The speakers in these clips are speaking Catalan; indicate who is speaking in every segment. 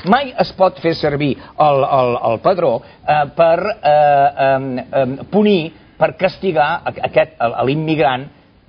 Speaker 1: mai es pot fer servir el padró per punir, per castigar l'immigrant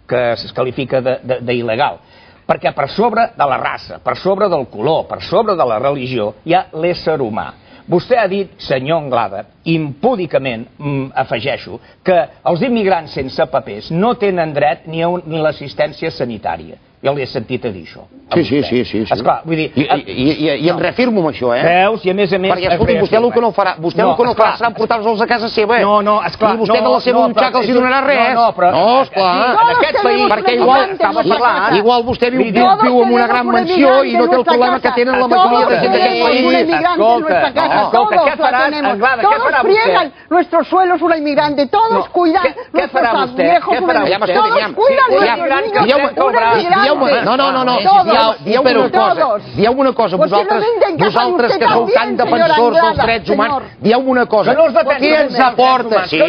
Speaker 1: que es qualifica d'il·legal. Perquè per sobre de la raça, per sobre del color, per sobre de la religió, hi ha l'ésser humà. Vostè ha dit, senyor Anglada, impúdicament, afegeixo, que els immigrants sense papers no tenen dret ni a l'assistència sanitària. Jo li he sentit a dir això.
Speaker 2: Sí.
Speaker 1: Esclar, vull dir...
Speaker 2: I em reafirmo amb això, eh?
Speaker 1: Veus? I a més...
Speaker 2: Perquè, escolti, vostè el que no farà serà portar-los a casa seva, eh?
Speaker 1: No, esclar...
Speaker 2: I vostè de la seva butxaca els hi donarà res. No, esclar.
Speaker 1: En aquest país...
Speaker 2: Perquè igual vostè viu en una gran mansió i no té el problema que tenen la majoria de gent d'aquest país.
Speaker 1: Escolta, què faràs, Anglada? Què farà vostè?
Speaker 3: Todos friegan nuestros suelos una inmigrante, todos cuidan nuestros viejos, todos cuidan nuestros niños, una inmigrante.
Speaker 2: Dieu una cosa, vosaltres que sou tan defensors dels drets humans, dieu una cosa, què ens aporta? Sí,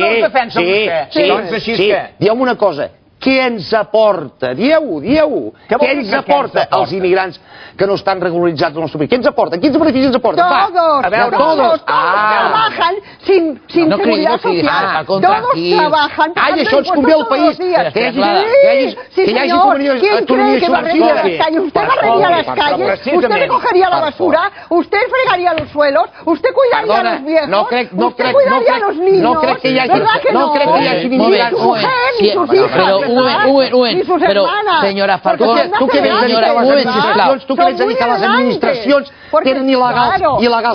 Speaker 2: dieu una cosa, què ens aporta? Dieu-ho. Què ens aporta als immigrants que no estan regularitzats al nostre país? Què ens aporta? Quins beneficis ens aporta?
Speaker 3: Todos trabajan sin seguridad social. Todos trabajan.
Speaker 2: Ai, això ens convé al país. Que hi hagi autonomia
Speaker 3: social. Usted barrería las calles, usted recogería la basura, usted fregaría los suelos, usted cuidaría a los viejos, usted cuidaría a los niños.
Speaker 2: No crec que hi hagi immigrants.
Speaker 3: Ni sus hijas.
Speaker 2: Però, senyora Falcó, tu que vens a dir que les administracions tenen il·legals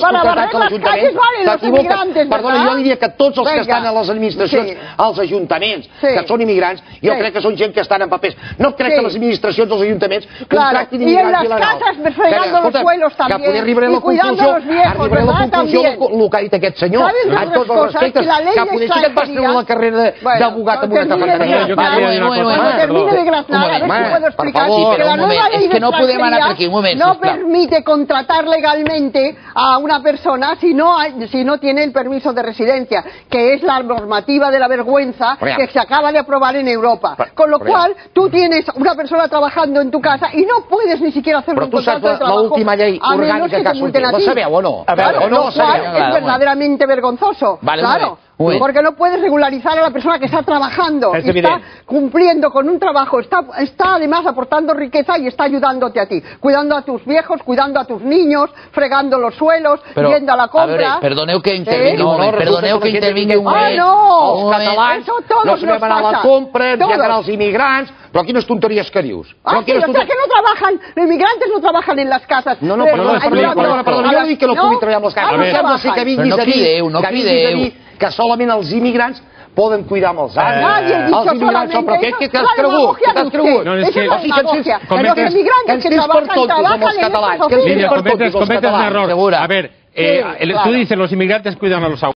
Speaker 2: contractats a l'Ajuntament, t'equivoques. Perdona, jo diria que tots els que estan a les administracions, als ajuntaments, que són immigrants, jo crec que són gent que estan en papers. No crec que les administracions dels ajuntaments contractin immigrants il·legals. Que poder arribaré a la conclusió el que ha dit aquest senyor, en tots els respectes, que poder sí que et vas treure la carrera d'abogat amb una cafeteria.
Speaker 3: Termine de graznar, a ver si puedo explicar que la nueva ley de extranjería no permite contratar legalmente a una persona si no tiene el permiso de residencia, que es la normativa de la vergüenza que se acaba de aprobar en Europa. Con lo cual, tú tienes una persona trabajando en tu casa y no puedes ni siquiera hacer un contrato de trabajo a menos que te multen a ti. Lo cual es verdaderamente vergonzoso. Claro. Porque no puedes regularizar a la persona que está trabajando, está cumpliendo con un trabajo, está además aportando riqueza y está ayudándote a ti, cuidando a tus viejos, cuidando a tus niños, fregando los suelos, yendo a la compra.
Speaker 2: Perdoneu que intervingui un moment,
Speaker 3: els
Speaker 2: catalans no sabem anar a la compra, ens llegan els immigrants, però quines tonteries que dius?
Speaker 3: O sea que no trabajan, los inmigrantes no trabajan en las casas.
Speaker 2: Perdona, jo dic que no pugui treballar en les cases, sembla ser que vinguis a dir que solament els immigrants poden cuidar amb els avis. Els immigrants són... Però què t'has cregut? Què t'has cregut?
Speaker 3: Eso es la demagogia. Los inmigrantes que trabajan en esas oficinas.
Speaker 4: Cometes un error. A ver, tú dices los inmigrantes cuidan a los